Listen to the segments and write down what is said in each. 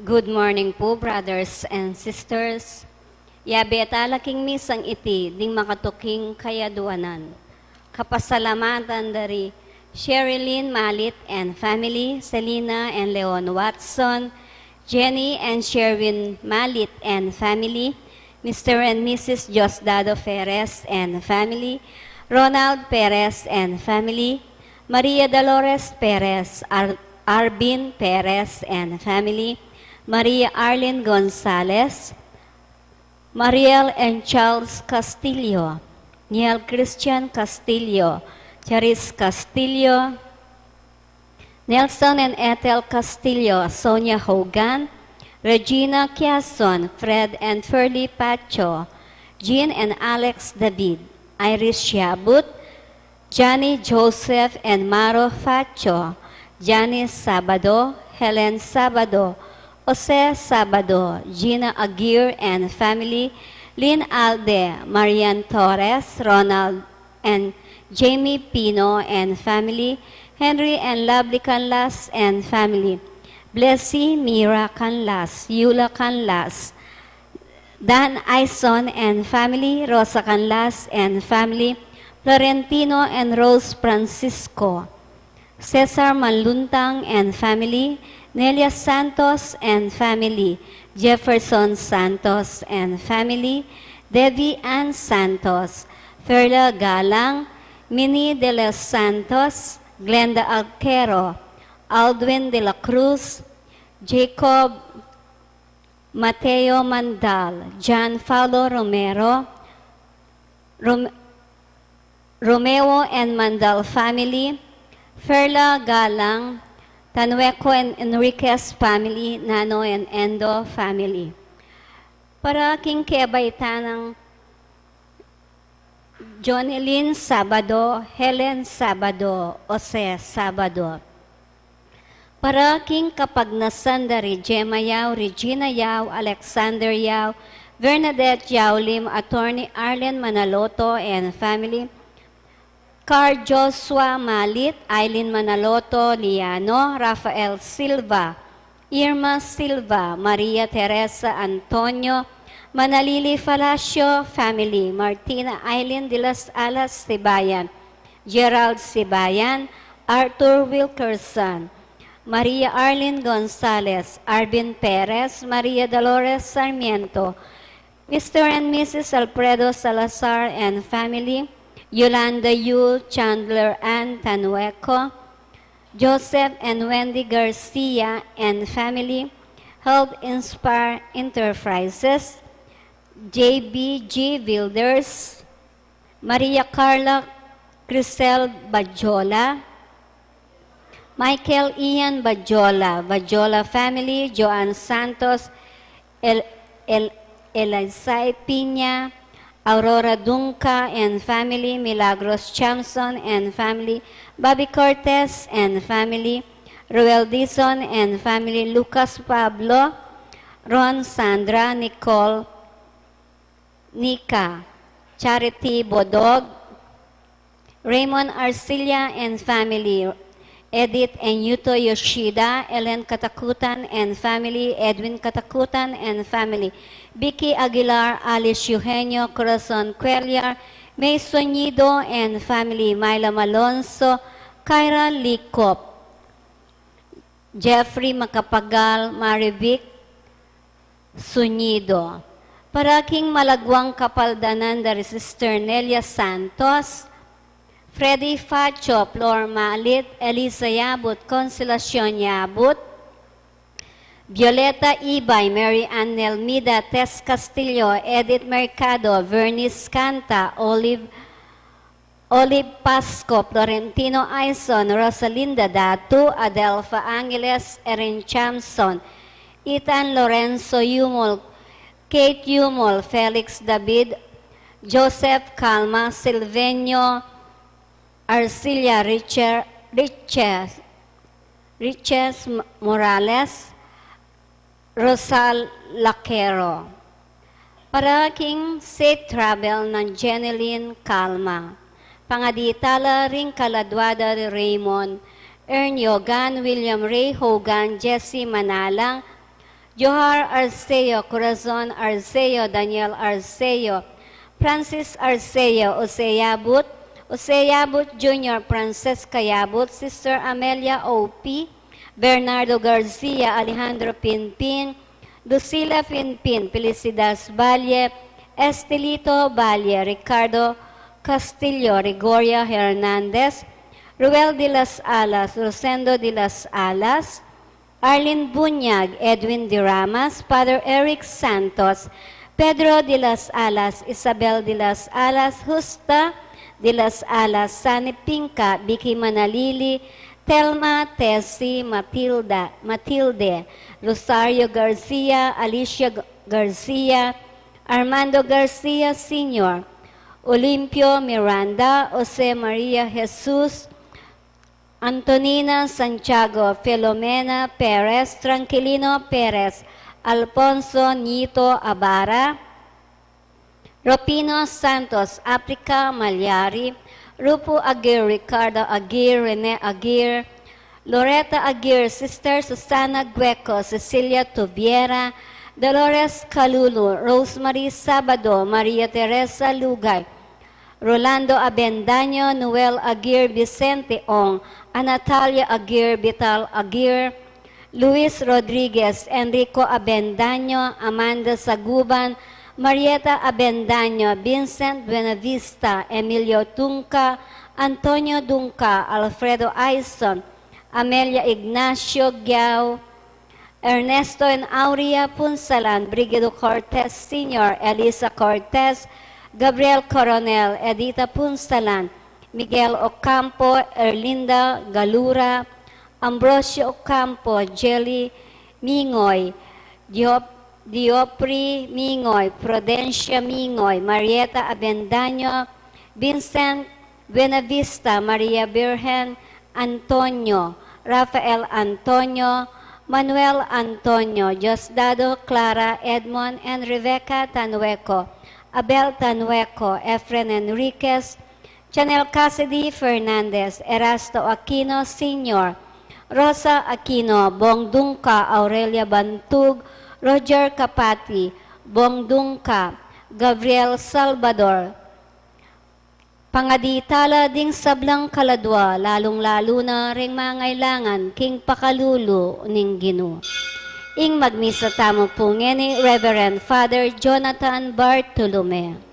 Good morning po, brothers and sisters. Yabe at alaking misang iti, ding makatuking kayaduanan. Kapasalamatan dari Sherilyn Malit and family, Selina and Leon Watson, Jenny and Sherwin Malit and family, Mr. and Mrs. Diosdado Perez and family, Ronald Perez and family, Maria Dolores Perez, Arbin Perez and family, Maria Arlene Gonzalez, Mariel and Charles Castillo, Niel Christian Castillo, Charis Castillo, Nelson and Ethel Castillo, Sonia Hogan, Regina Quiason, Fred and Ferdy Pacho, Jean and Alex David, Iris Shabut, Johnny Joseph and Maro Facho, Janice Sabado, Helen Sabado, Jose Sabado, Gina Aguirre and family, Lynn Alde, Marian Torres, Ronald and Jamie Pino and family, Henry and Lovely Canlas and family, Blessy Mira Canlas, Yula Canlas, Dan Ison and family, Rosa Canlas and family, Florentino and Rose Francisco, Cesar Manluntang and family, Nelia Santos and family, Jefferson Santos and family, Debbie Ann Santos, Ferla Galang, Minnie de los Santos, Glenda Alquero, Aldwin de la Cruz, Jacob Mateo Mandal, John Paulo Romero, Romeo and Mandal family, Ferla Galang, Tanueco and Enriquez family, Nano and Endo family. Para king kebaita ng Jonelyn Sabado, Helen Sabado, Jose Sabado. Para king kapagnasan dari Gemma Yao, Regina Yao, Alexander Yao, Bernadette Yao Lim, Attorney Arlen Manaloto and family, Carl Joshua Malit, Eileen Manaloto, Liano, Rafael Silva, Irma Silva, Maria Teresa Antonio, Manalili Falacio family, Martina Eileen de las Alas Sibayan, Gerald Sibayan, Arthur Wilkerson, Maria Arlene Gonzalez, Arvin Perez, Maria Dolores Sarmiento, Mr. and Mrs. Alfredo Salazar and family, Yolanda Yu, Chandler Ann Tanueco, Joseph and Wendy Garcia and family, Help Inspire Enterprises, JBG Builders, Maria Carla Crisel Bajola, Michael Ian Bajola, Bajola family, Joan Santos, Elisay Piña, Aurora Dunca and family, Milagros Chamson and family, Bobby Cortez and family, Ruel Dizon and family, Lucas Pablo, Ron Sandra, Nicole, Nika, Charity Bodog, Raymond Arcilia and family, Edith and Yuto Yoshida, Ellen Katakutan and family, Edwin Katakutan and family, Vicky Aguilar, Alice Eugenio Corazon Cuellar, May Sonido and family, Myla Malonzo, Kyra Likop, Jeffrey Macapagal, Marivic Sunido. Para king malagwang kapaldanan dari Sister Nelia Santos, Freddy Facho, Flor Malit, Elisa Yabut, Consolacion Yabut, Violeta Ibay, Mary Ann Nelmida, Tess Castillo, Edith Mercado, Vernice Canta, Olive Pasco, Florentino Aison, Rosalinda Datu, Adelfa Angeles, Erin Chamson, Ethan Lorenzo Yumol, Kate Yumol, Felix David, Joseph Calma, Silvenio Arcilia Riches Morales, Rosal Laquero. Para king safe travel ng Jeneline Calma. Pangaditala ring kaladwada Raymond, Ernyo Gan, William Ray Hogan, Jesse Manalang, Johar Arceo, Corazon Arceo, Daniel Arceo, Francis Arceo, Jose Yabut Jr., Francesca Yabut, Sister Amelia O.P., Bernardo Garcia, Alejandro Pinpin, Lucila Pinpin, Felicidas Valle, Estelito Valle, Ricardo Castillo, Gregoria Hernandez, Ruel de las Alas, Rosendo de las Alas, Arlene Bunyag, Edwin de Ramas, Father Eric Santos, Pedro de las Alas, Isabel de las Alas, Justa de las Alas, Sani Pinca, Vicky Manalili, Telma, Tessie, Matilde, Rosario Garcia, Alicia Garcia, Armando Garcia Sr., Olimpio Miranda, Jose Maria Jesus, Antonina Santiago, Filomena Perez, Tranquilino Perez, Alfonso Nito Abara, Ropino Santos, Africa Malyari, Rupo Aguirre, Ricardo Aguirre, Rene Aguirre, Loretta Aguirre, Sister Susana Gueco, Cecilia Tubiera, Dolores Calulu, Rosemary Sabado, Maria Teresa Lugay, Rolando Abendaño, Noel Aguirre, Vicente Ong, Anatalia Aguirre, Vital Aguirre, Luis Rodriguez, Enrico Abendaño, Amanda Saguban, Marieta Abendaño, Vincent Buenavista, Emilio Tunca, Antonio Dunca, Alfredo Aison, Amelia Ignacio Giao, Ernesto and Aurea Punsalan, Brigido Cortez Sr., Elisa Cortez, Gabriel Coronel, Edita Punsalan, Miguel Ocampo, Erlinda Galura, Ambrosio Ocampo, Jelly Mingoy, Diopri Mingoy, Prudencia Mingoy, Marieta Abendaño, Vincent Buenavista, Maria Virgen Antonio, Rafael Antonio, Manuel Antonio, Diosdado Clara Edmond and Rebecca Tanueco, Abel Tanueco, Efren Enriquez, Chanel Cassidy Fernandez, Erasto Aquino Sr., Rosa Aquino, Bong Dungka, Aurelia Bantug, Roger Capati, Bong Dungka, Gabriel Salvador, pangaditala ding sablang kaladwa, lalong-lalo na ring mangailangan, king pakalulu ning Ginoo. Ing magmisa tamo po ngeni, Reverend Father Jonathan Bartolome.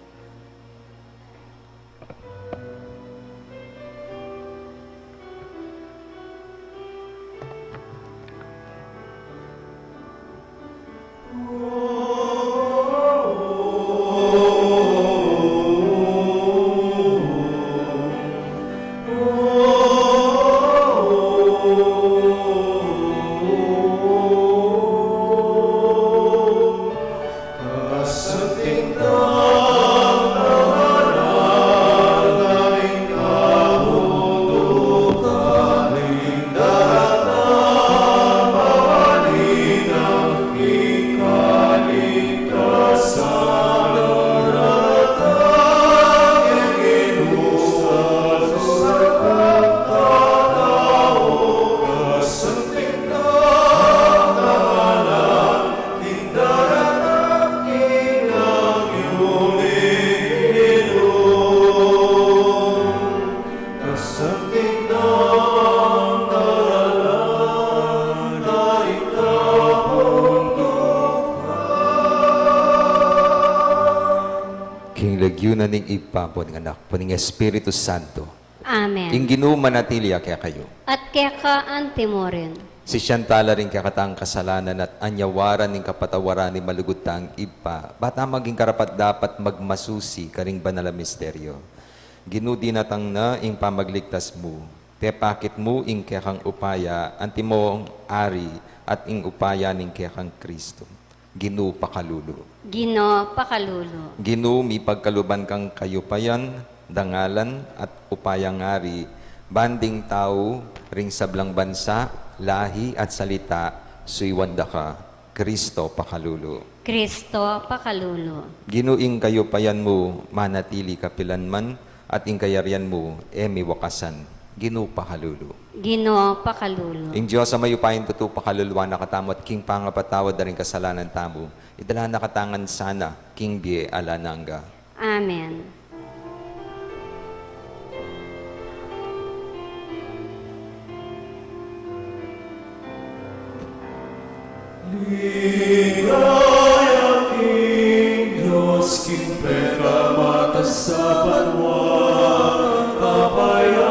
Nagyunan ning ipapon ng anak po ng Espiritu Santo. Amen. Ing Ginoo manatili kaya kayo. At kaya ka antimorin. Si Shantala rin kakatang kasalanan at anyawaran ning kapatawaran ni malugutang ipa. Bata maging karapat dapat magmasusi karing banal misteryo. Ginoo dinatang na ing pamagligtas mo. Tepakit mo ing kaya upaya, antimong ari at ing upaya ning kaya Kristo. Ginoo pakalulu. Ginoo pakalulu. Ginoo mi pagkaluban kang kayupayan, dangalan at upayang ari, banding tao, ring sablang bansa, lahi at salita, suiwanda ka, Kristo pakalulu. Kristo pakalulu. Ginuing kayupayan mo, manatili kapilanman, at ing kayarian mo, emi wakasan. ginupakalulu. Ginoo pakalulu. Ing Diyos sa mayupayin tutu pakaluluwa nakatamot king pangapatawad na rin kasalanan tamo. Idala nakatangan sana king biye alananga. Amen. Diyos, king peka sa banwa, kapayapang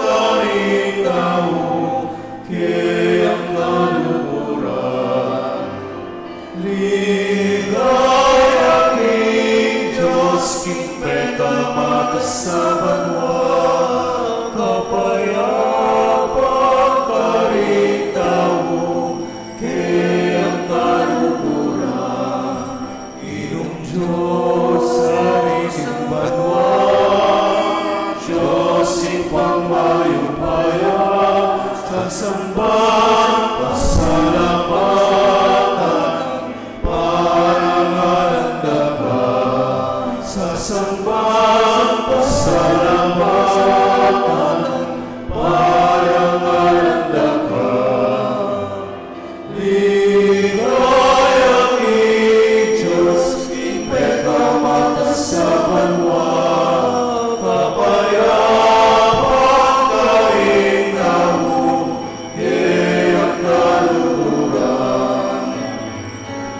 daing tao, kayang kaluhuran. Ligaya king Diyos, king peka sa banwa, kapayapang daing tao, kayang kaluhuran. Inong Diyos sa isang banwa, Diyos ipang mayupaya, sa sambahan pasalamatan, parangalan dapat. Sa sambahan pasalamatan, parangalan dapat. Ligaya king Diyos, king peka sa banwa, kapayapang daing tao, kayang kaluhuran.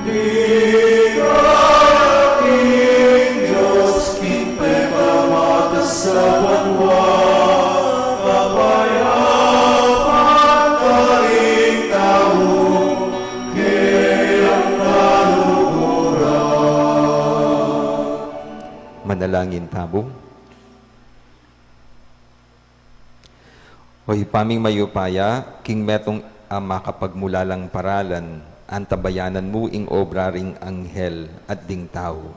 Ligaya king Diyos, king peka sa banwa, kapayapang daing tao, kayang kaluhuran. Manalangin tabo. Hoy paming mayupaya, king metong ama kapagmulalang paralan, antabayanan mo ing obra ring anghel at ding tao.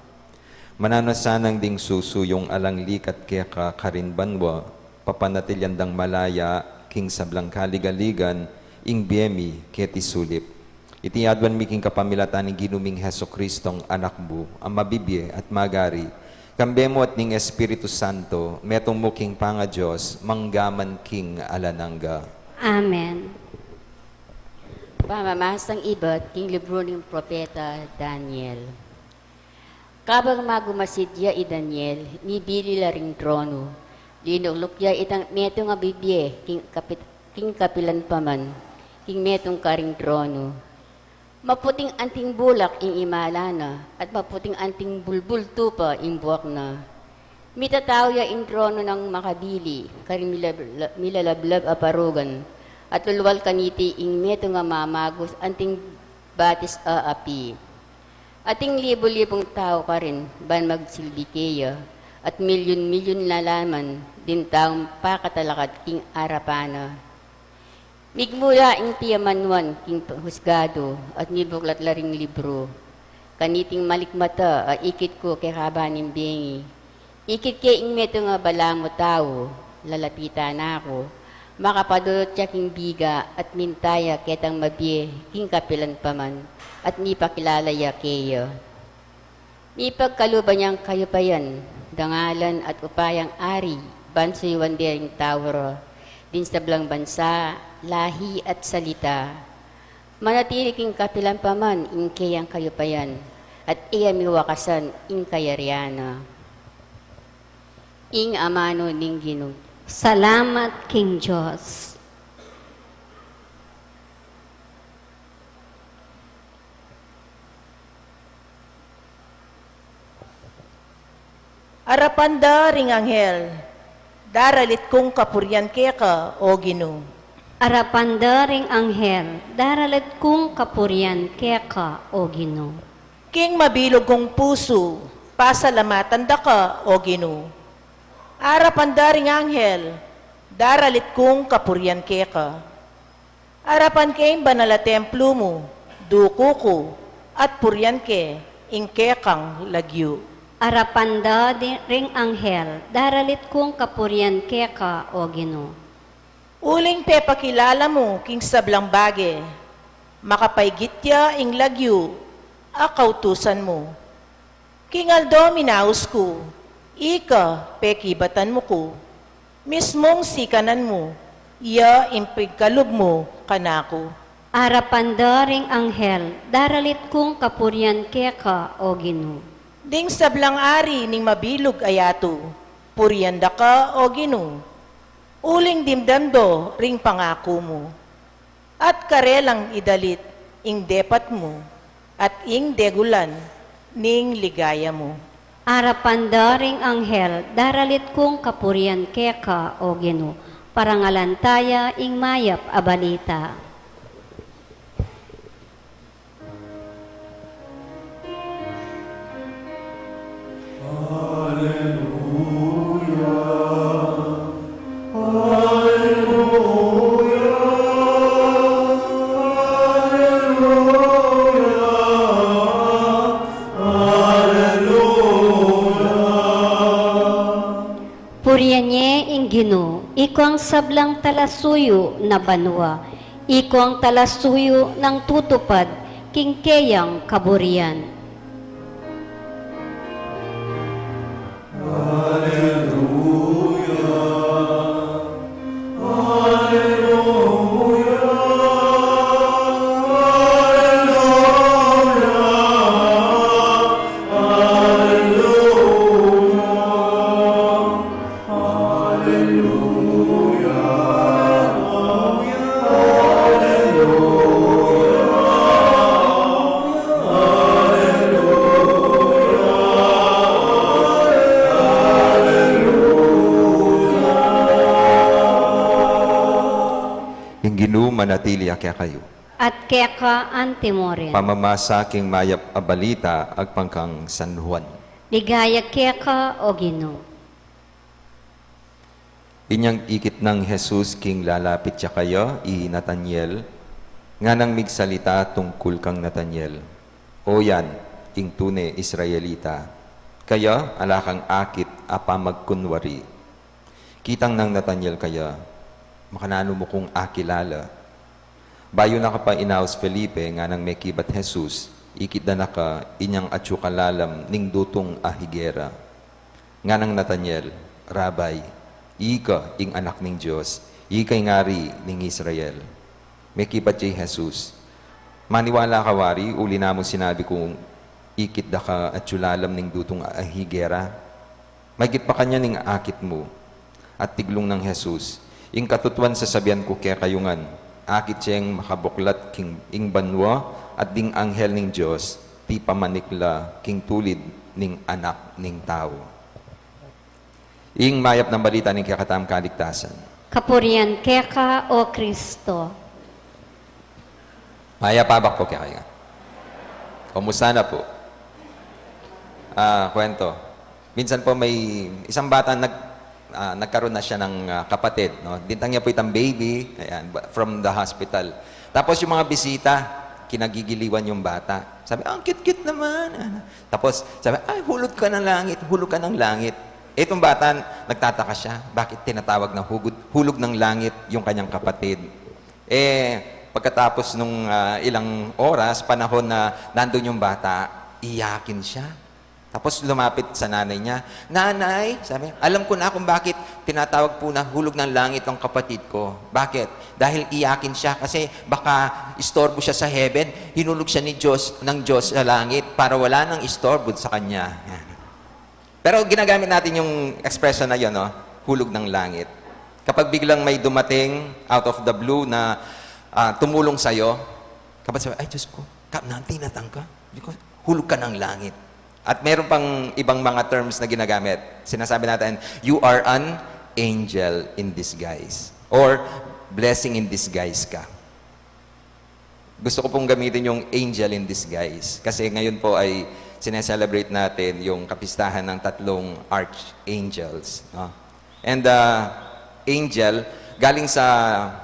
Mananasanang ding susuyong alang likat kaya karinbanwa, papanatilyandang malaya, king sablang kaligaligan, ing biemi keti sulip. Itiadwan mi king kapamilatan ni ginuming Heso Kristong anak mo, ang mabibye at magari, kambemo at ning Espiritu Santo, metong mo king panga Diyos, manggaman king alananga. Amen. Pamamasang iba't king libro ng propeta Daniel. Kabang magumasidya i Daniel, ni bilila ring trono, linuklukya itang metong abibye, king kapilan paman, king metong karing trono. Maputing anting bulak ing imalana, at maputing anting bulbul tupa ing buwak na. Mitataw ya ing trono ng makabili, karing milalablab aparugan, at lulwal kaniti ing meto nga mamagos anting batis a api. Ating libo-libong tao ka rin, ban magsilbi kaya, at milyon-milyon lalaman, din taong pakatalakad king arapana. Migmula ing tiyamanwan king husgado, at nibuklat laring libro. Kaniting malikmata, ikit ko kay kabaning bengi. Ikit kay ing meto nga balamo tao, lalapita na ako. Makapadulot siya king biga at mintaya ketang mabye, king kapilan paman, at nipakilalaya kayo. Mipagkaluban niyang kayo pa yan, dangalan at upayang ari, bansoy wandering tawro, din sa blang bansa, lahi at salita. Manatili king kapilan paman, ing kayang kayo pa yan, at iya miwakasan, ing kayariana. Ing amano ning Ginoo. Salamat, King Diyos. Arapanda ring anghel, daralit kong kapuryan keka, o Ginoo. Arapanda ring anghel, daralit kong kapuryan keka, o Ginoo. King mabilog kong puso, pasalamatan da ka, o Ginoo. Arapanda ring anghel, daralit kong kapuryan keka. Arapan keng banala templo mo, duko ko, at puryan ke, ing kekang lagyo. Arapanda ring anghel, daralit kong kapuryan keka, o Ginoo. Uling pepakilala mo, king sablang bage, makapaygitya ing lagyo, akautusan mo. King Aldo minaus ko, ika pekibatan mo ko. Mismong sikanan mo, iya impigkalob mo kanako. Arapanda ring anghel, daralit kong kapuryan keka, o Ginoo. Ding sablang ari ning mabilog ayato, puryanda ka o Ginoo. Uling dimdamdo ring pangako mo. At karelang idalit ing depat mo, at ing degulan ning ligaya mo. Arapanda ring anghel, daralit kong kapuryan keka, o Ginoo. Parangalantaya ing mayap abalita. Puryanye ing Ginoo, iko ang sablang talasuyo na banwa, iko ang talasuyo ng tutupad, kingkeyang kaburian. Ing Ginoo manatili akya kayo. At keka antimorin. Pamamasa king mayap abalita agpangkang San Juan. Ligaya keka, o Ginoo. Inyang ikit ng Jesus king lalapit siya kayo, i Nathaniel, nga nang migsalita tungkol kang Nathaniel. O yan, ing tune Israelita, kaya alakang akit apa magkunwari. Kitang ng Nathaniel kaya, makanano mo kung akilala. Bayo na ka pa inaos Felipe, nga nang may kibat Jesus, ikit na naka inyang atsukalalam ning dutong ahigera. Nga nang Nathaniel, Rabay, ika ing anak ning Diyos, ikay ngari ning Israel. May kibat jay Jesus. Maniwala ka wari, uli na mo sinabi kong ikit da ka atsulalam ning dutong ahigera. Magit pa kanya ning akit mo. At tiglong ng Jesus, ing katutuan sa sabihan ko kaya kayungan, akit siyang makabuklat king ing banwa at ding anghel ning Diyos, ti pamanikla king tulid ning anak ning tao. Ing mayap ng balita ning kakatam kaligtasan. Kapuryan keka, o Kristo. Mayapabak po kaya kaya. Kumusta na po? Kwento. Minsan po may isang bata nagkaroon na siya ng kapatid. No? Dintang niya po itang baby ayan, from the hospital. Tapos yung mga bisita, kinagigiliwan yung bata. Sabi, ang cute-cute naman. Tapos sabi, ay, hulog ka ng langit, hulog ka ng langit. Itong bata, nagtataka siya, bakit tinatawag na hulog ng langit yung kanyang kapatid? Pagkatapos nung ilang oras, panahon na nandun yung bata, iyakin siya. Tapos lumapit sa nanay niya, Nanay, sabi, alam ko na kung bakit tinatawag po na hulog ng langit ang kapatid ko. Bakit? Dahil iyakin siya kasi baka istorbo siya sa heaven, hinulog siya ng Diyos sa langit para wala nang istorbo sa kanya. Pero ginagamit natin yung expression na yun, no? Hulog ng langit. Kapag biglang may dumating out of the blue na tumulong sa'yo, kapag sabi, ay Diyos ko, tinatang ka. Hulog ka ng langit. At meron pang ibang mga terms na ginagamit. Sinasabi natin, you are an angel in disguise. Or, blessing in disguise ka. Gusto ko pong gamitin yung angel in disguise. Kasi ngayon po ay sineselebrate natin yung kapistahan ng 3 archangels. No? And angel, galing sa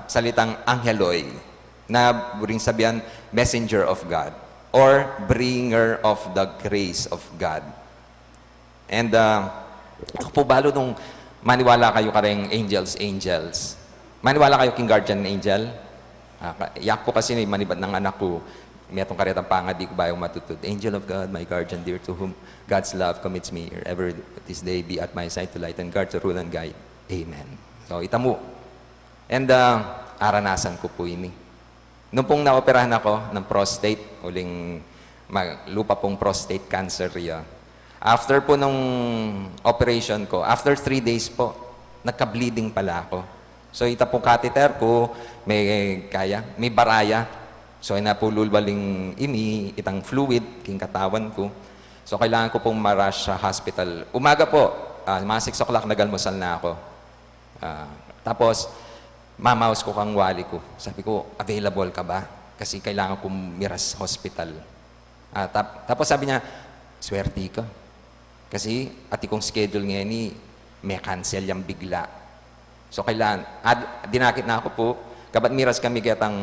salitang angeloi, na ring sabihan, messenger of God. Or bringer of the grace of God. And ako po balo nung maniwala kayo kareng angels. Maniwala kayo king guardian angel? Yak po kasi manibad ng anak ko, may atong karitang pangad, di ko bayong matutod. Angel of God, my guardian dear, to whom God's love commits me, ever this day be at my side to light and guard, to rule and guide. Amen. So, itamo. And aranasan ko po ini. Nung pong naoperahan ako ng prostate, lupa pong prostate cancer yan. After po nung operation ko, after 3 days po, nagka-bleeding pala ako. So, ita pong catheter ko, may baraya. So, ina po lulwaling itang fluid, king katawan ko. So, kailangan ko pong ma-rush sa hospital. Umaga po, mga 6 o'clock, nagalmusal na ako. Tapos, mamaus ko kang wali ko. Sabi ko, available ka ba? Kasi kailangan kong miras hospital. Tapos sabi niya, swerte ka. Kasi ati kong schedule ngayon may cancel yung bigla. So kailangan, dinakit na ako po, kabat miras kami kitang,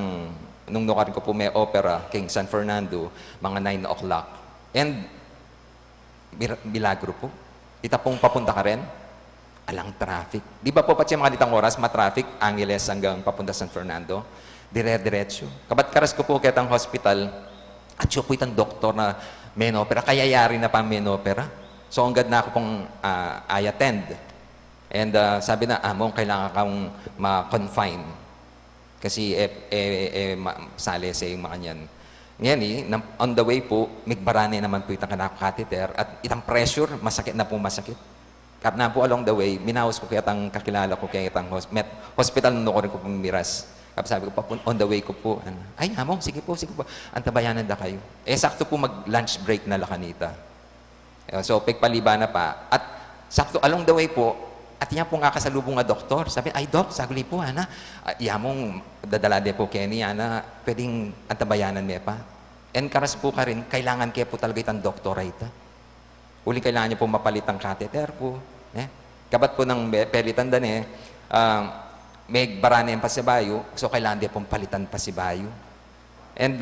nung nukarin ko po may opera, King San Fernando, mga 9 o'clock. And, milagro po. Ita pong papunta ka rin, alang traffic. Di ba po pati mga ditang oras, ma-traffic, Angeles hanggang papunta San Fernando? Dire-diretso. Kabat karas ko po kitang hospital, at siya po itang doktor na menopera, kaya yari na pa menopera. So, ang na ako pong I attend. And sabi na, among kailangan kang ma-confine. Kasi sali sa yung mga niyan. Ngayon on the way po, migbarane naman po itang kanako catheter at itang pressure, masakit na po masakit. Kap na po along the way, minawas ko kaya itang kakilala ko kaya itang hospital nung ko rin ko pong miras. Kap sabi ko pa on the way ko po, ay among, sige po, antabayanan na kayo. Sakto po mag-lunch break na lakanita. So, pagpaliba na pa. At sakto along the way po, at yan po nga kasalubong nga doktor. Sabi, ay Dok, sagli po, yamong dadala de po Kenny, pwedeng antabayanan niya pa. And karas po ka rin, kailangan kaya po talaga itang doktora ita. Uli kailangan niya po mapalit ang catheter po. Kabat po ng pelitan dan may barana yung pasibayo, so kailangan din pong palitan pasibayo. And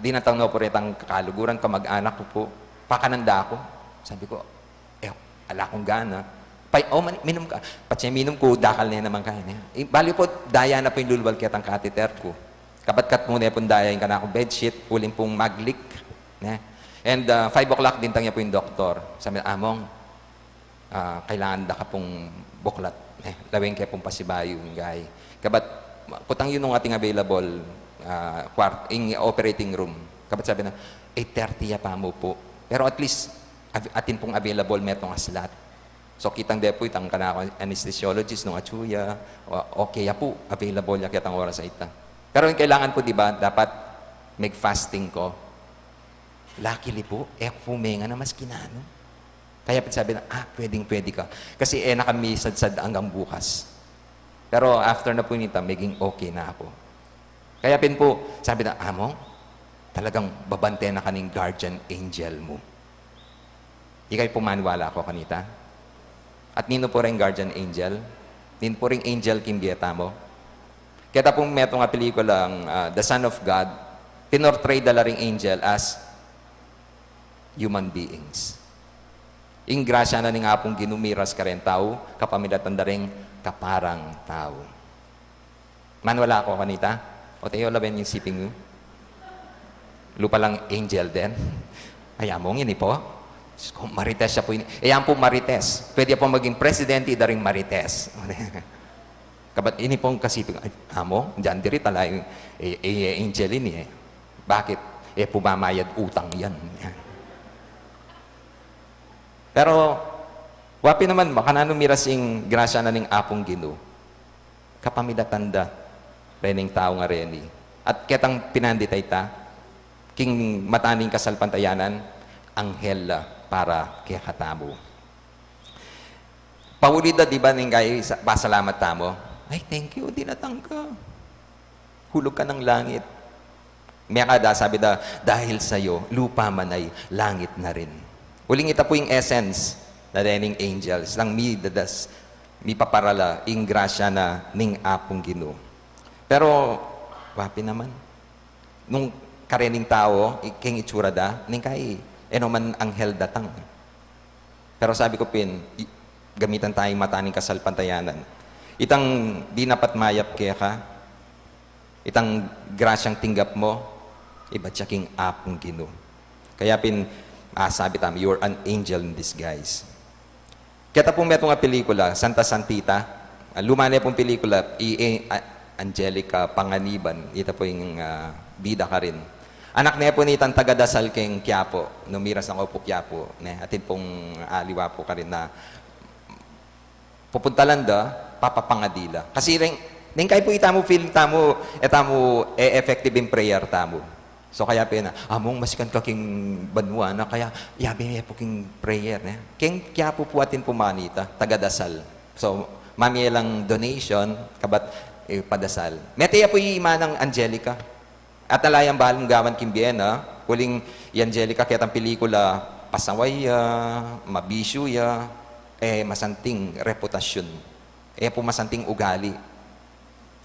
dinatang na po rin ang kakaluguran, kamag-anak ko po, pakananda ko. Sabi ko, ala kong gana. Minum ka. Pati minum ko, dakal na naman kayo niya. Bali po, daya na po yung lulwal kaya ang catheter ko. Kapat-kat muna po daya yung kanakong bedsheet, uling pong mag-leak. And 5 o'clock din tangya po yung doktor. Sabi na, among, kailangan da ka pong buklat. Lawing kaya pong pasibayo yung guy. Kabat, putang yun yung ating available in operating room. Kabat sabi na, 8:30 ya pa mo po. Pero at least, atin pong available metong slot. So, kitang depo itang kanako anesthesiologist nung atsuya, okay ya po, available ya kitang oras sa ita. Pero yung kailangan po, di ba, dapat mag-fasting ko. Luckily po, pumenga na mas kinano. Kaya sabi na, pwedeng-pwede ka. Kasi nakamisad-sad hanggang bukas. Pero after na po nita, maging okay na ako. Kaya po, sabi na, among, talagang babante na kaning guardian angel mo. Di kayo pumanwala ako kanita. At nino po rin guardian angel. Nino po rin angel kimbieta mo. Kaya pong meto nga pelikulang The Son of God, pinortray dala ring angel as human beings. Ing grasya na ni nga pong ginumiras ka rin tao, kapamilatan da rin kaparang tao. Manwala ako kanita? O tayo laban yung siping mo? Lupa lang angel din. Ay, among yun po. Kung marites siya po yun. Ayan po marites. Pwede po maging presidente da rin marites. Kabat ini pong kasiping, amo, dyan diri tala yung angel ini Bakit? Pumamayad utang yan. Pero, wapi naman, baka nanumiras yung grasya na ning apong Ginoo. Kapamidatanda, rening tao nga reni. At ketang pinanditay ta, king mataning kasalpantayanan, anghel para kaya katabo. Paulida, di ba, ning kayo, pasalamat tamo? Ay, thank you, dinatang ka. Hulog ka ng langit. May kada, sabi da, dahil sa'yo, lupa man ay langit na rin. Uling ita po yung essence na rening angels, lang mi paparala, ing grasya na ning apong Ginoo. Pero, wapi naman. Nung karening tao, king itsura da, ning kay, man anghel datang. Pero sabi ko gamitan tayong mataning kasalpantayanan. Itang di napat mayap kaya ka, itang grasyang tinggap mo, iba siya king apong Ginoo. Kaya sabi tamo, you're an angel in disguise. Kaya pong metong nga pelikula, Santa Santita, luma na pong pelikula, Angelica Panganiban, ito po yung bida ka rin. Anak niya po ni itang taga-dasal keng Quiapo, numiras ako po Quiapo, atin pong aliwa po ka rin na pupuntalanda, papapangadila. Kasi rin kayo po itamo feel tamo, effective in prayer tamo. So kaya po na, among masikan ka king banwa na kaya yabi niya po king prayer. King Quiapo po atin pumanita, taga-dasal. So mami lang donation, kabat padasal. Meteya po yung ima ng Angelica. At nalayang bahalong gawan Kimbiena, huling Angelica kaya ang pelikula, pasawaya, mabisyo ya, masanting reputasyon. Po masanting ugali.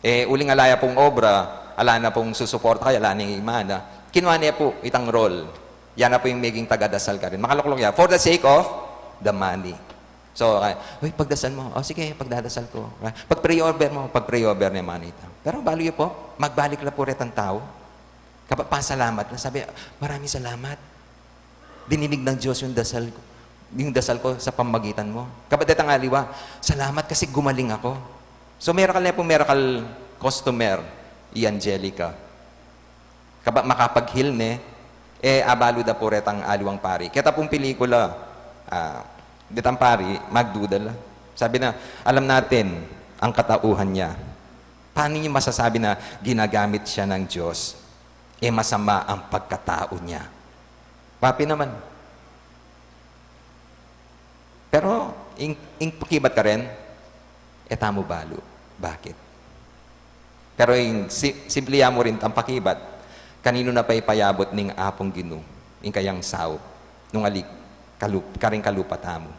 Uling alaya pong obra, ala na pong susuporta kaya ala ng imana. Kinuha niya po itang role. Yan na po yung maging taga-dasal ka rin. Makaluklok yan. For the sake of the money. So, uy, pagdasal mo. O sige, pagdadasal ko. Pag-pre-order mo, pag-pre-order niya manita. Pero balo yun po, magbalik lang po rin ang tao. Kapag pasalamat, sabi, maraming salamat. Dininig ng Diyos yung dasal ko sa pamagitan mo. Kapag detang aliwa, salamat kasi gumaling ako. So, miracle na po, miracle customer, Angelica. Kapag makapag-heal abalo da po retang aliwang pari. Kita pong pelikula, detang pari, magdudal. Sabi na, alam natin ang katauhan niya. Paano niyo masasabi na ginagamit siya ng Diyos? Masama ang pagkatao niya. Papi naman. Pero, pakibat ka rin, tamo balo. Bakit? Pero simple mo rin ang pakibat, kanino na pa ipayabot ning apong Gino, yung kayang sao, nung alik, karing kalupatamo.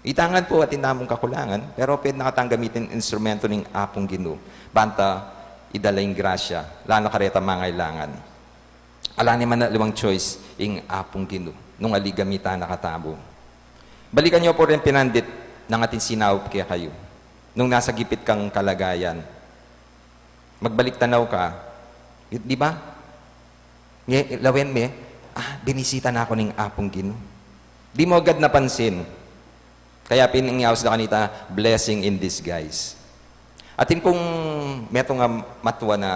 Itangan po atin namong kakulangan, pero pwede nakatang gamitin instrumento ning apong Gino, banta, idala yung grasya, lalo kareta mangailangan. Ala ni man na liwang choice, ing apong Gino, nung alik gamitan nakatabo. Balikan niyo po rin pinandit ng ating sinawp kaya kayo. Nung nasa gipit kang kalagayan, magbalik tanaw ka, di ba? Lawen me, binisita na ako ng apong Gino. Di mo agad napansin. Kaya piningyaws na kanita, blessing in disguise. Atin pong meto nga matuwa na,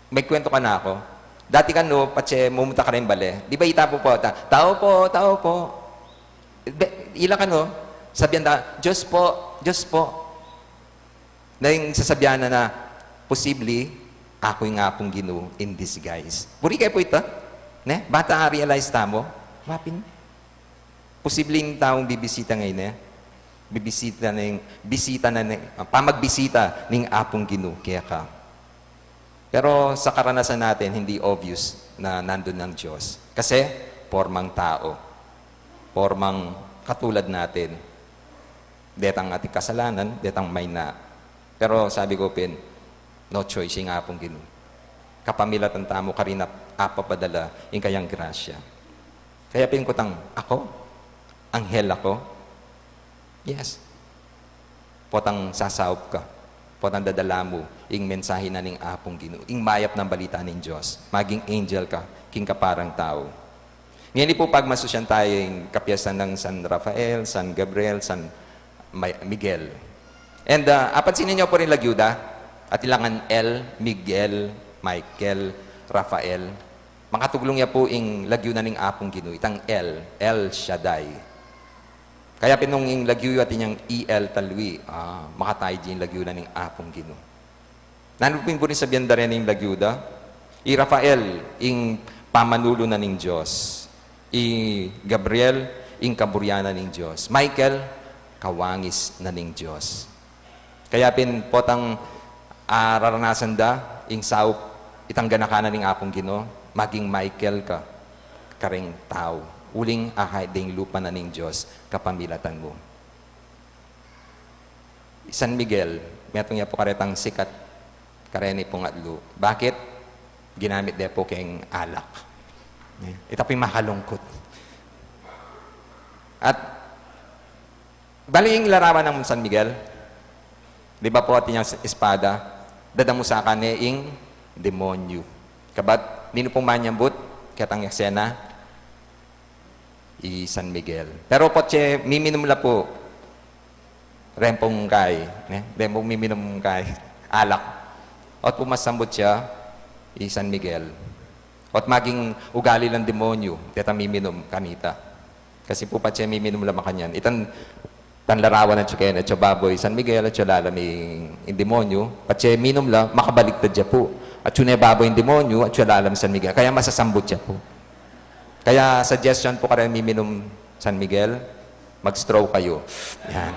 may kwento ka na ako. Dati ka no, patse, mumunta ka rin bale. Di ba ita po po, tao po. Ila ka no, sabihan na, Diyos po. Na yung sasabihan na posibleng ako yung apong Gino in disguise. Buri kayo po ito? Bata realize tamo? Mapin. Posibleng taong bibisita ngayon pamagbisita ng apong Gino kaya ka. Pero sa karanasan natin, hindi obvious na nandun ng Diyos. Kasi, formang tao. Formang katulad natin. Detang ating kasalanan, detang may na. Pero sabi ko, no choice yung apong Gino. Kapamilatan tamo ka rin apapadala yung kayang grasya. Kaya ko ako? Anghel ako? Yes. Potang sasaup ka. Potang dadala mo yung mensahe na ng apong Gino. Yung mayap ng balita ng Diyos. Maging angel ka, king kaparang tao. Ngayon po pagmasusyan tayo yung kapyasan ng San Rafael, San Gabriel, San Miguel. And pansinin niyo po rin lagyuda at ilangan Miguel, Michael, Rafael. Makatugulong niya po yung lagyuda ng apong Gino. Itang El Shaddai. Kaya pinong yung lagyu at inyang talwi, makatay din lagyuda ng apong Gino. Nanupin po rin sabihan da rin yung lagyuda. Rafael, yung pamanulo na ng Diyos. Gabriel, yung kaburyana ng Diyos. Michael, kawangis na ng Diyos. Kaya potang raranasan da, yung saup, itang ganakanan ng apong Gino, maging Michael ka, karing tao. Uling ahay ding lupa na ng Diyos, kapamilatan mo. San Miguel, metong niya po karetang sikat, kareni pong atlo. Bakit? Ginamit de po kayong alak. Ito po yung makalungkot. At, bali yung larawan ng San Miguel, di ba po atin yung espada, dadamusakan niya yung demonyo. Kabat, nino pong manyambut, katang eksena, San Miguel. Pero po, miminum la po, rempong kay, rempong miminom kay, alak. At pumasambot siya, San Miguel. At maging ugali ng demonyo, teta miminom kanita. Kasi po pa siya miminom lamang kanyan. Itan larawan at siya at siya baboy, San Miguel at siya lalaming yung demonyo. At siya minom lang, makabaliktad siya po. At siya baboy yung demonyo at siya lalam San Miguel. Kaya masasambot siya po. Kaya suggestion po kayo miminom San Miguel, mag-straw kayo. Yan.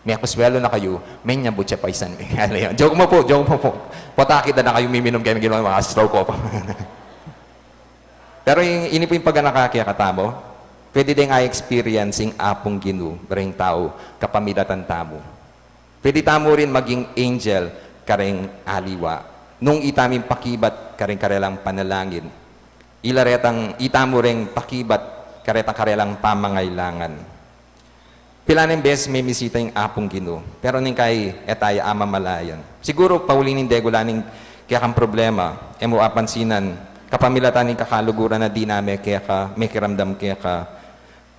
May akuswelo na kayo, may nyambot siya pa San Miguel. Joke mo po. Potakit na kayo miminom kayo, mga straw ko pa. Pero ini po yung pagkanakakiyakata mo, pwede din ay experiencing apong ginu, barang tao, kapamilatan tamo. Pwede tamo rin maging angel, kareng aliwa. Nung itaming pakibat, kareng karelang panalangin. Itamo rin pakibat, karelang pamangailangan. Pila ng beses may misita yung apong ginu. Pero ning kay etay ama malayan. Siguro paulinin degulaning kaya kang problema, mo apansinan, kapamilatan ng kakaluguran na di namin kaya ka, may kiramdam kaya ka,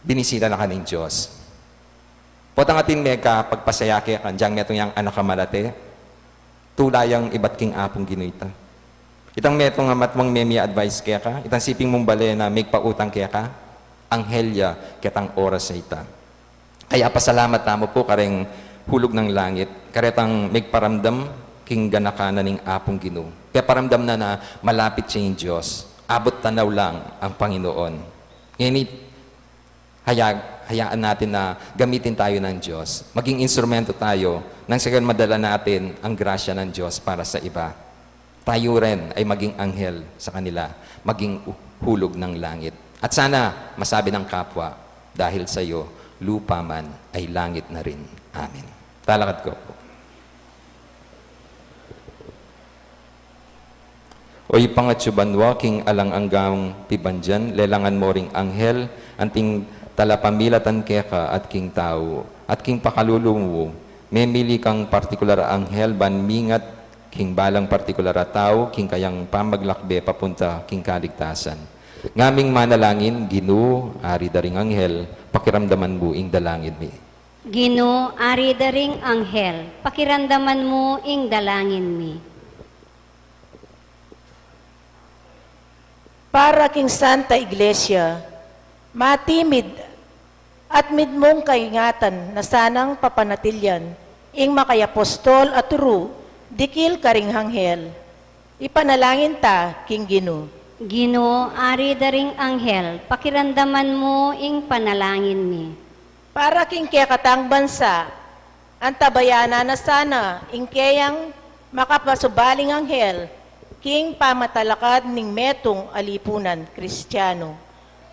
binisita na ka ng Diyos. Potangatin me ka, pagpasaya kaya ka, diyang metong yung anak kamalate, tulayang ibat king apong ginuita. Itang metong nga matmang memi advice kaya ka, itang siping mong bale na may pautang kaya ka, anghelya kaya tang oras sa ita. Kaya pasalamat tamo po kareng hulog ng langit, karetang migparamdam king ganakana ning apong ginu. Kaya paramdam na malapit siya yung Diyos. Abot tanaw lang ang Panginoon. Ngayon, hayaan natin na gamitin tayo ng Diyos. Maging instrumento tayo nang sagan madala natin ang grasya ng Diyos para sa iba. Tayo rin ay maging anghel sa kanila, maging hulog ng langit. At sana masabi ng kapwa, dahil sa iyo, lupa man ay langit na rin. Amen. Talakad ko po. Oy pangatsubanwa, king alang anggang pibanjan, lelangan mo ring anghel, anting talapamilatan keka at king tao, at king pakalulumo, memili kang partikular anghel, banmingat, king balang partikular tao, king kayang pamaglakbe papunta king kaligtasan. Ngaming manalangin, Ginoo, ari daring anghel, pakiramdaman mo ing dalangin mi. Ginoo, ari daring anghel, pakiramdaman mo ing dalangin mi. Para king Santa Iglesia, matimid at midmong kaingatan na sanang papanatilyan, ing makayapostol at turu, dikil karing anghel. Ipanalangin ta, king Ginoo. Ginoo, ari daring anghel, pakiramdaman mo ing panalangin mi. Para king kekatang bansa, ang tabayana na sana, ing kayang makapasubaling anghel, king pamatalakad ning metong alipunan, Kristiyano.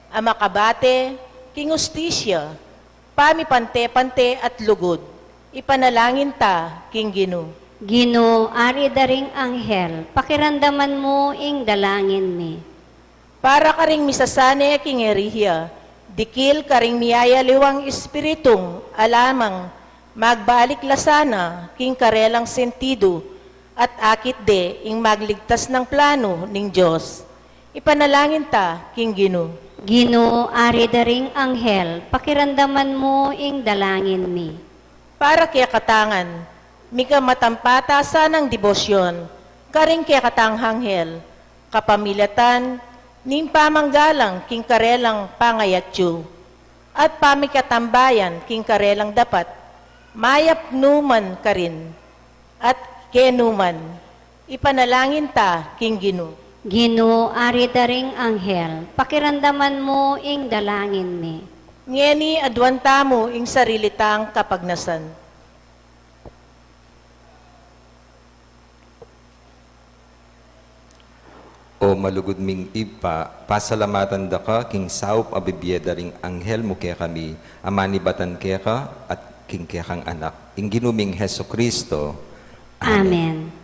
Ang makabate, king ustisya, pamipante-pante at lugod. Ipanalangin ta, king Ginoo. Ginoo, ari daring anghel, pakiramdaman mo ing dalangin mi. Para karing misasane king erihiya, dikil karing miyaya liwang espiritong alamang magbalik lasana king karelang sentido at akit de ing magligtas ng plano ning Diyos. Ipanalangin ta, king Ginoo. Ginoo, ari daring anghel, pakiramdaman mo ing dalangin mi. Para kaya katangan, mika matampata sanang debosyon, karing kaya katanghel, kapamilatan, ning pamanggalang king karelang pangayatyo, at pamikatambayan king karelang dapat, mayap numan karin, at kenuman, ipanalangin ta, king Ginoo. Ginoo, ari daring anghel, pakiramdaman mo ing dalangin mi. Ngeni adwanta mo ing sarilitang kapagnasan. O malugod ming ipa, pasalamatan da ka, king saup abibiyeda ring anghel mo kaya kami, amanibatan kaya ka, at king kaya kang anak. Ing ginuming Heso Kristo. Amen.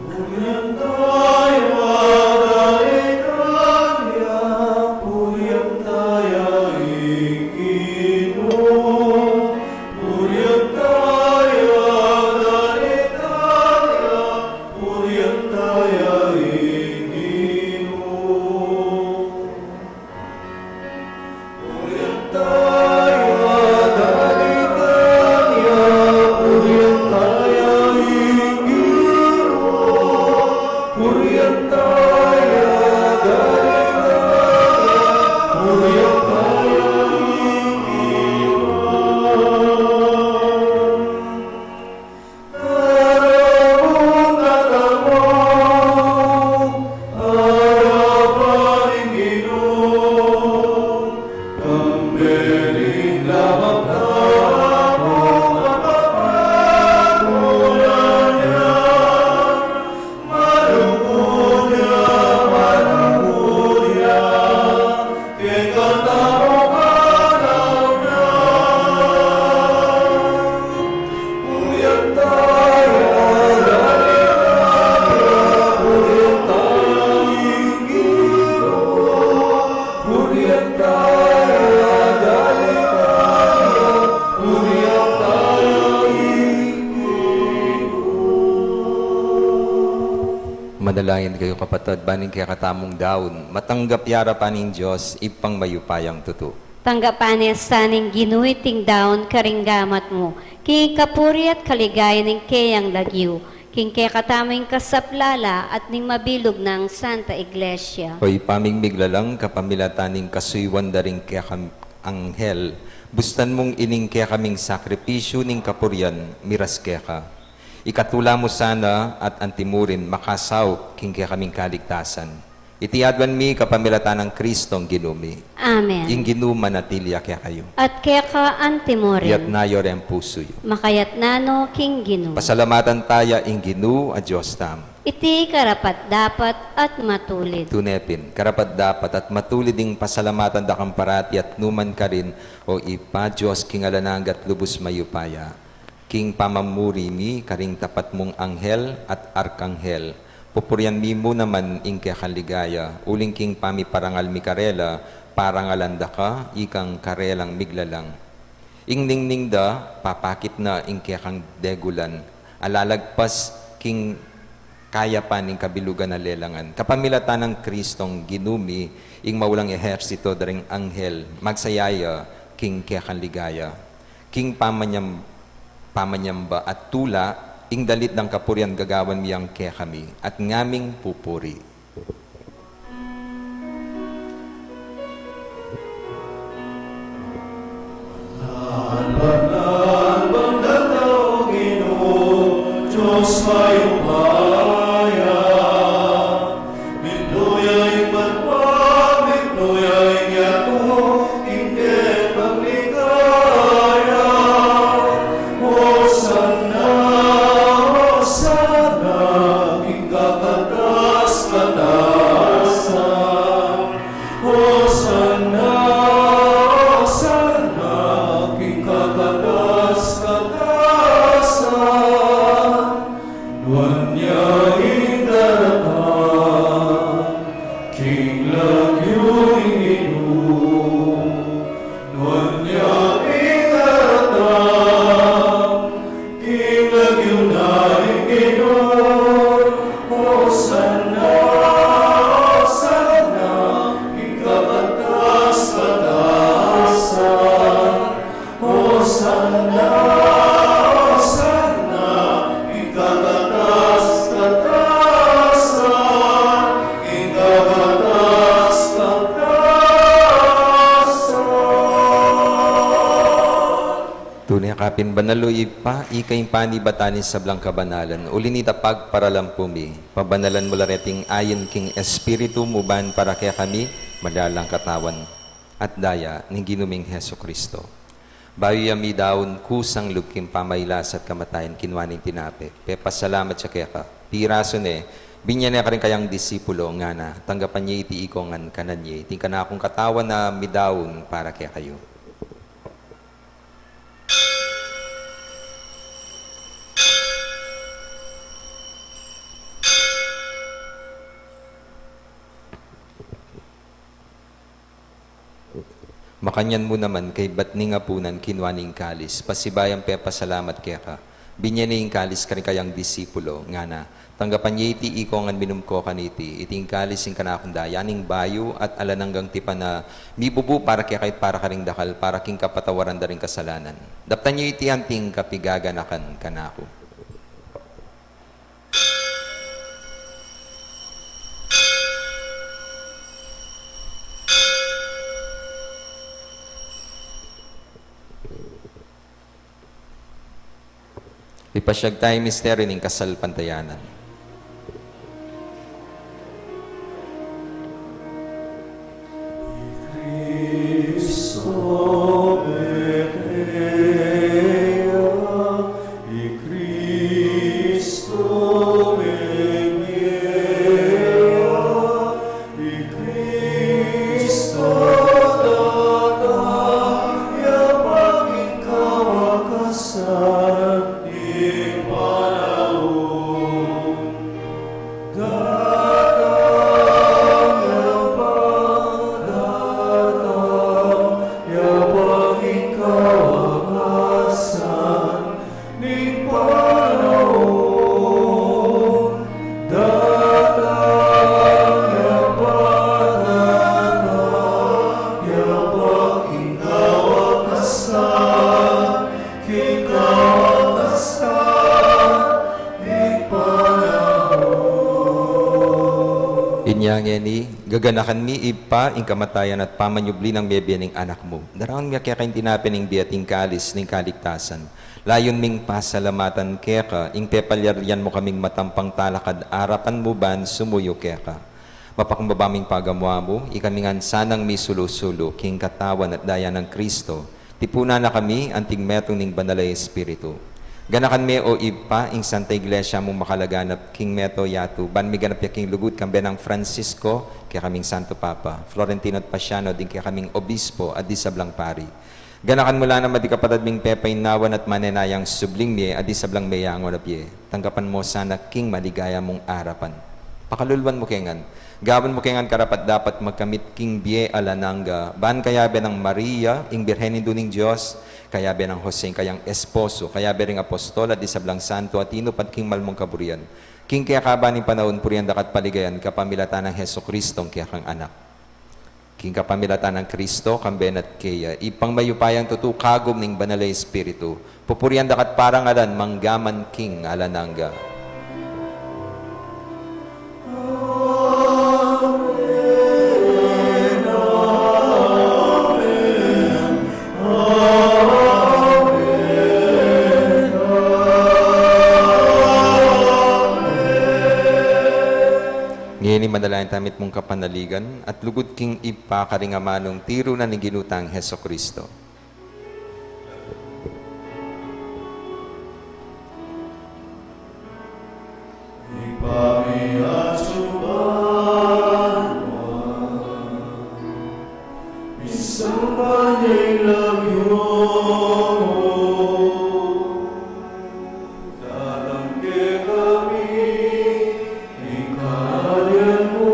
Puyam tayo, Puyam tayo, Ginoo. Manalangin kayo kapatid, baning kaya katamong daon, matanggap yara pa ning Diyos, ipang mayupayang tuto. Tanggapanes saning ginuiting daon karinggamat mo, king kapuri at kaligaya ng kayang lagyu, king kaya kataming kasaplala at ning mabilog ng Santa Iglesia. Hoy paming miglalang kapamilataning kasuywan da rin kaya anghel, bustan mong ining kaya kaming sakripisyo ning kapuryan, miras kaya ka. Ikatula mo sana at antimurin makasaw king kaya kaming kaligtasan. Itiadwan mi kapamilatan ng Kristong ginumi. Amen. Ing ginuma na tilya kaya kayo. At kaya ka antimorin, Iyat nayo rin puso yo. makayat nano king ginu. Pasalamatan taya ing ginu a Diyos tam. Iti karapat dapat at matulid. Tunepin, karapat dapat at matulid ding pasalamatan da kang parati at numan ka rin o ipa Diyos king alanang at lubos mayupaya. King pamamuri mi karing tapat mong anghel at arkanghel. Pupuryan mi mo naman ing kaya kaligaya. Uling king pamiparangal mi karela, parangalanda ka, ikang karelang miglalang. Ing ningning da, papakit na ing kaya kang degulan. Alalagpas king kaya pa ning kabilugan na lelangan. Kapamilatan ng Kristong ginumi, ing maulang ehersito daring anghel, magsayaya, king kaya kang ligaya. King pamanyamba at tula, ing dalit ng kapurian gagawan miyang kaya kami, at ngaming pupuri. Diyos mayong maya, minuyay magpag, minuyay yato, hindi pagligaya. Hosanna, Hosanna, ikakatas katasan. Hosanna, Hosanna, ikakatas katasan. Wanya indaratan, king lagyuing inu. Wanya indaratan, king lagyuing inu. Hosanna, Hosanna, ikabatas katasan. Hosanna, Hosanna, ikagatas katasan, ikagatas katasan. Tunay kapin banalo ipa, ikay panibatanis sa blang kabanalan. Ulinita pagparalampumi, pabanalan mo lareting ayon king espiritu muban para kaya kami, madalang katawan at daya ni ginuming Heso Kristo. Bayo yami daon kusang lugkim pamaylas at kamatayan kinwaning tinape. Pepasalamat siya kaya ka. Piraso ne, binya na ka rin kayang disipulo nga na, tanggapan niya iti ikongan kanan niya. Iting ka na akong katawan na midaon para kaya kayo. Makanyan mo naman kay batning apunan kinwaning kalis, pasibayang pepasalamat kaya ka. Binyaning kalis ka rin kayang disipulo, nga na, tanggapan niya iti ikongan minumko kaniti, iting kalis ing kanakunda, yaning bayo at alananggang tipa na mibubu para kaya kahit para ka ring dakal, para king kapatawaran da rin kasalanan. Daptan niya iti anting kapigaganakan kanako. Ipasyag tayo misteryo ng kasal pantayanan. Cristo Berea, y Cristo Berea, y Cristo Data, ya paging kawakasan, di panahon. Datang ya paging kawakasan, 你把我 niya ngeni, gaganakan mi ipa, ing kamatayan at pamanyubli ng bebening anak mo. Darang nga kaya kayong tinapining biyating kalis ning kaligtasan. Layon ming pasalamatan keka, ing pepalyaryan mo kaming matampang talakad, arapan mo ban, sumuyo keka. Mapakumbabaming pagamwa mo, ikamingan sanang mi sulo-sulo, king katawan at daya ng Kristo. Tipuna na kami, anting metong ning banalay Espiritu. Ganakan me o ipa, ing Santa Iglesia mong makalaganap, King Meto Yatu, ban mi ganap ya King Lugud, kambe ng Francisco, kaya kaming Santo Papa, Florentino at Pasiano, din kaya kaming Obispo, at di sablang pari. Ganakan mula na madikapatad ming pepay nawan at manenayang subling miye, at di sablang meyangon na piye. Tanggapan mo sana, King, maligaya mong arapan. Pakalulwan mo kengan. Gawin mo kengan karapat dapat magkamit King Bie Alananga, ban kayabe ng Maria, ing Birhenin duning Diyos, kayabe ng Jose, kayang esposo, kayabe ring apostol, at isablang santo, at inupat King Malmong Kaburian. King kaya kaba ni panahon, puriyan dakat paligayan, kapamilatan ng Heso Kristong kaya kang anak. King kapamilatan ng Kristo, kamben at kaya, ipang mayupayang tutukagom ning banalay Espiritu, pupuriyan dakat parang alan, manggaman King Alananga. Ngayon madalayan tamit mong kapanaligan at lugod King ipa karingamanong tiro na ni ginutang Heso Kristo. Isang banyay lang yun, dalangge kami, ikalian mo,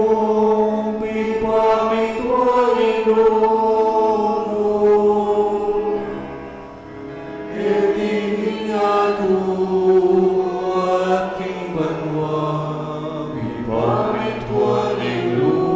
pipamit Panginoon. Eting ingatu aking banwa, pipamit Panginoon.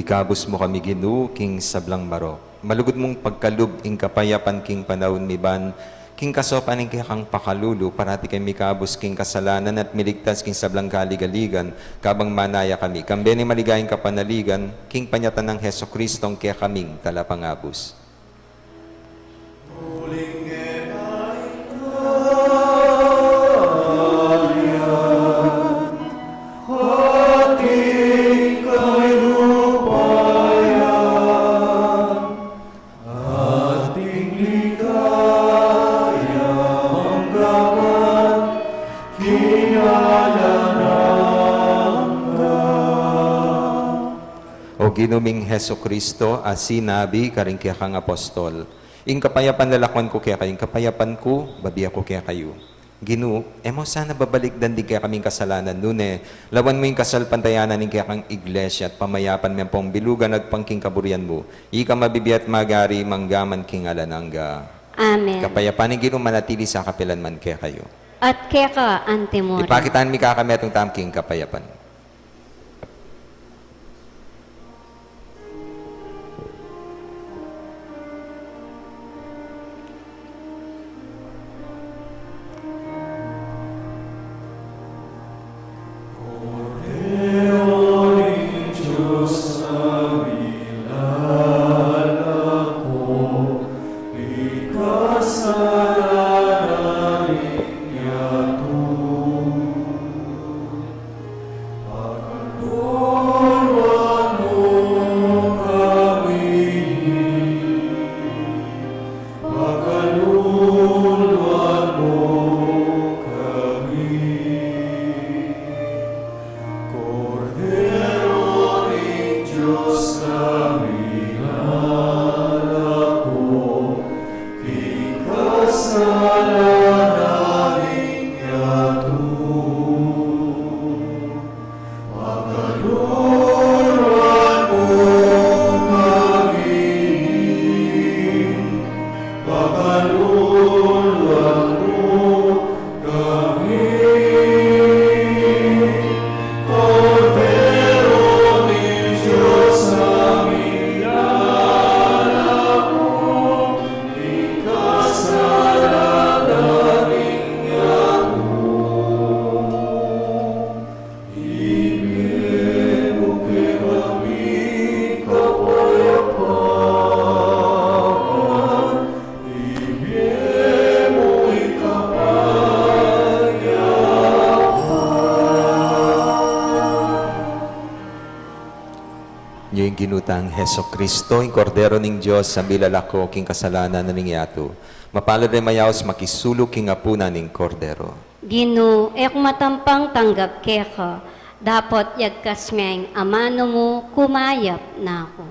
Ikabos mo kami Ginu, King Sablang Marok. Malugod mong pagkalub, ing kapayapan, King Panahon Miban, King kasopan, ing kang pakalulu, parati kay mikabos, King kasalanan, at miligtas, King Sablang kaligaligan, kabang manaya kami. Kambeni maligayang kapanaligan, King panyatan ng Heso Kristong kaya kaming talapangabos. O ginuming Heso Kristo, sinabi karing kaya kang apostol, ing kapayapan lalakwan ko kaya kayong kapayapan ko, babiya ko kaya kayo. Ginu, emo sana babalik di kaya kaming kasalanan nune, lawan mo yung kasalpantayanan ng kaya kang iglesia at pamayapan mo pong bilugan at pangking kaburian mo, ika mabibiyat magari manggaman King Alananga. Amen. Kapayapan ng Ginu manatili sa kapilan man kaya kayo. At kaya ka, antemori. Ipakitaan mi kakametong tamking kapayapan. Kasalanan Yung ginutang Heso Kristo, yung kordero ng Diyos, sa milalako king kasalanan na ningyato. Mapalad ay mayaos makisulok king apuna ning kordero. Gino, ek matampang tanggap keka, dapat yagkas miyang amano mo, kumayap na ako.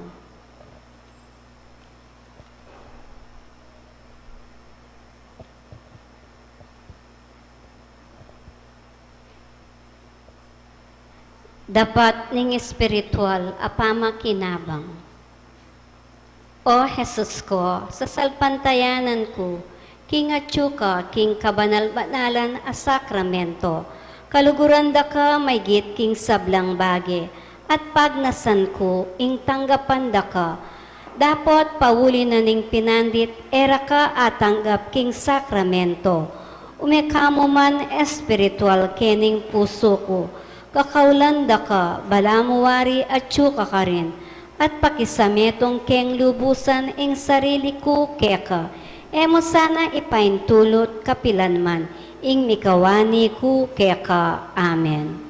Dapat ning espiritual apama kinabang. O Jesus ko, sa salpantayanan ko, king atsuka, king kabanal-banalan a sakramento, kaluguranda ka may git king sablang bagi, at pagnasan ko, ing tanggapanda ka, dapat pauli na ning pinandit, era ka atanggap king sakramento, umekamo man espiritual kening puso ko, kakaulanda ka, balamuwari at tsuka ka rin, at pakisametong keng lubusan ing sarili ko keka, emo sana ipaintulot kapilanman, ing mikawani ku keka. Amen.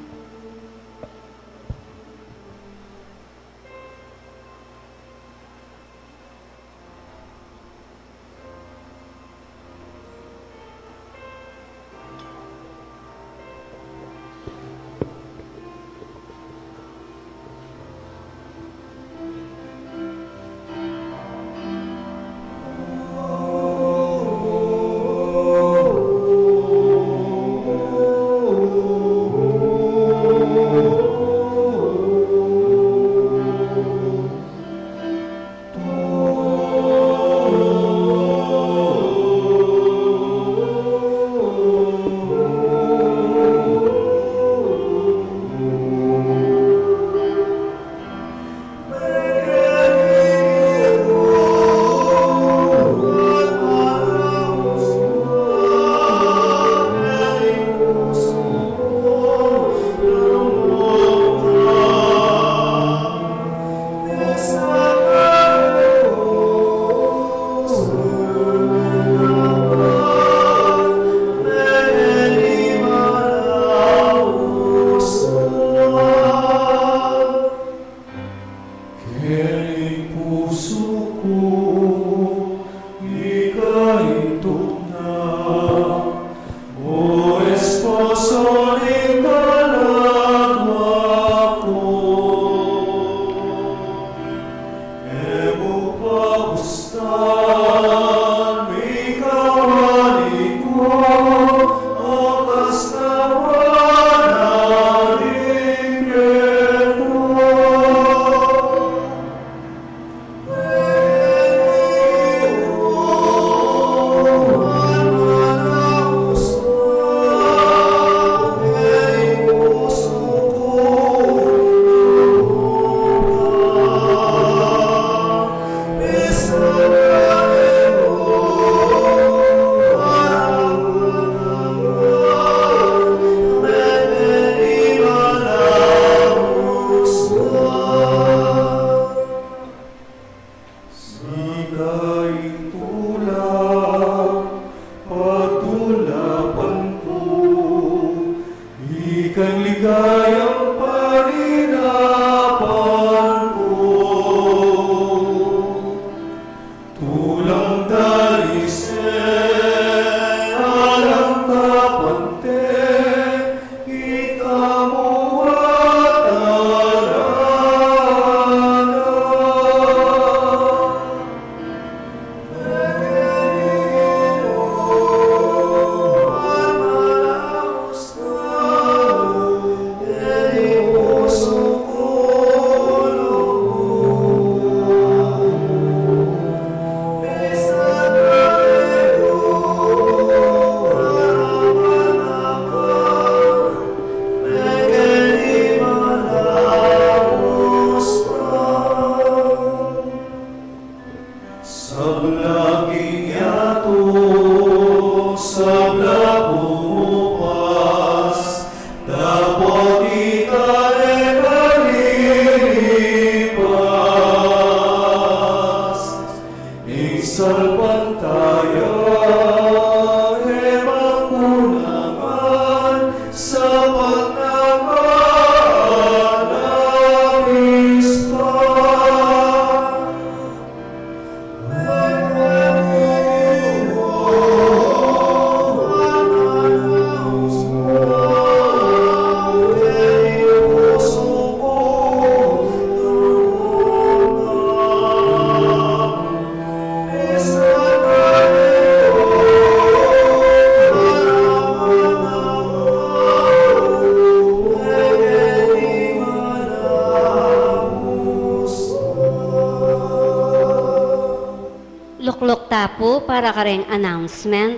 para kareng announcement.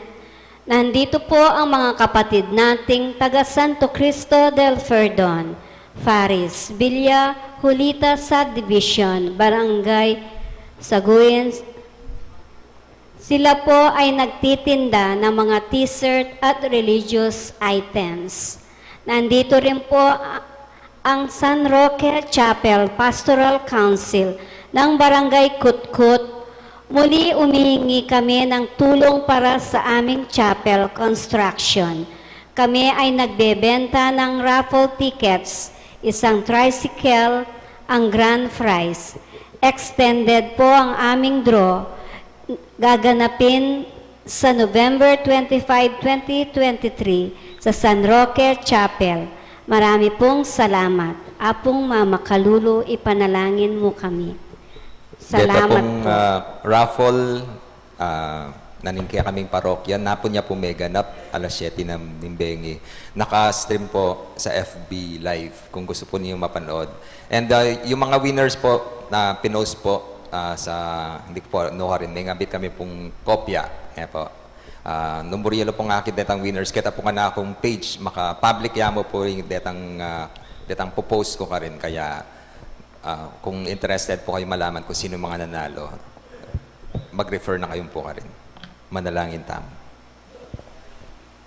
Nandito po ang mga kapatid nating taga Santo Cristo del Perdon, Faris, Villa, Julita Subdivision, Barangay Saguin. Sila po ay nagtitinda ng mga t-shirt at religious items. Nandito rin po ang San Roque Chapel Pastoral Council ng Barangay Kutkut. Muli umihingi kami ng tulong para sa aming chapel construction. Kami ay nagbebenta ng raffle tickets, isang tricycle, ang grand prize. Extended po ang aming draw. Gaganapin sa November 25, 2023 sa San Roque Chapel. Marami pong salamat. Apong Mama Kalulu, ipanalangin mo kami. Salamat pong po. raffle, naningkaya kaming parokya, napo niya po meganap alas 7 ng Nimbengi. Naka-stream po sa FB Live kung gusto po niyo mapanood. And yung mga winners po na pinost po sa, hindi ko po nuha rin, may ngabit kami pong kopya. Yan po. Numero po nga akit detang winners. Kita po ka na akong page, maka-public yamo po yung detang po-post ko ka rin. Kaya kung interested po kayo malaman kung sino mga nanalo, mag-refer na kayong po ka rin. Manalangin tamo.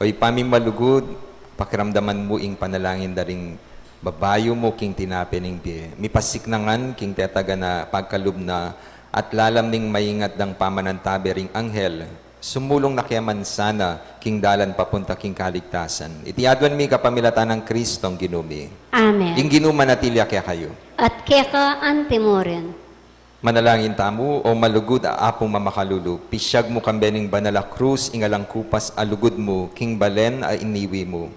Oy paming malugod, pakiramdaman mo ing panalangin daring babayo mo king tinapining biye. Mipasiknangan king tetaga na pagkalub na at lalam ning maingat dang pamanantabe ring anghel. Sumulong na kiyaman sana king dalan papunta king kaligtasan. Itiadwan mi kapamilatan ng Kristong ginumi. Amen. Ing ginuman natilya kaya kayo. At keka antimoren. Manalangin tamo o malugod apong mamakalulu. Pisyag mo kambening banala krus ingalang kupas alugod mo king balen a iniwi mo.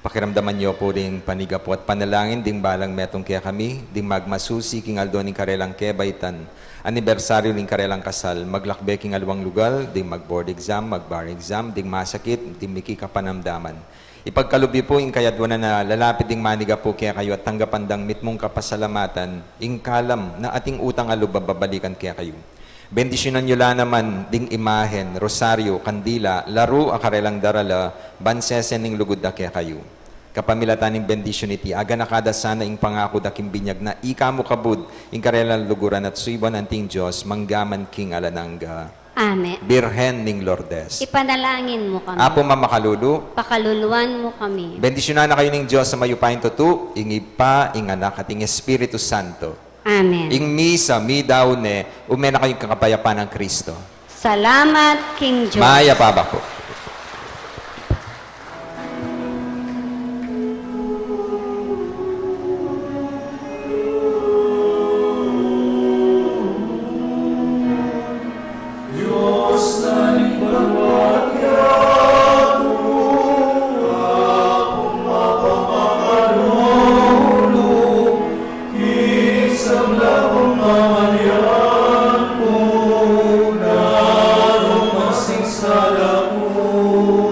Pakiramdaman niyo po ring paniga po at panalangin ding balang metong kaya kami, ding magmasusi king aldo ning karelang kebaitan, anibersaryo ning karelang kasal, maglakbe king alawang lugal, ding mag-board exam, mag-bar exam, ding masakit, ding miki kapanamdaman. Ipagkalubi po ing kayadwa na lalapit ding maniga po kaya kayo at tanggapandang mitmong kapasalamatan, ing kalam na ating utang alubab babalikan kaya kayo. Bendisyonan nyo la naman ding imahen, rosaryo, kandila, laro akarelang darala, bansesen ning lugod da kaya kayo. Kapamilatan ning bendisyon iti, aga nakada sana ing pangako daking binyag na ika mo kabud, ing karelang luguran at suiban anting Diyos, manggaman king alanangga. Amen. Birhen ning Lourdes. Ipanalangin mo kami. Apo mamakalulu, Pakaluluan mo kami. bendisyonan na kayo ning Diyos sa mayupain tutu, ing Ipa, ing Anak, at ing Espiritu Santo. Amen. Ing misa, mi daw ne, umena kayong kakapayapaan ng Kristo. Salamat, King George. Maya baba po. Diyos na bawat yato, akong mapamakalulu, isang labang mamalyan ko, narong masingsala ko.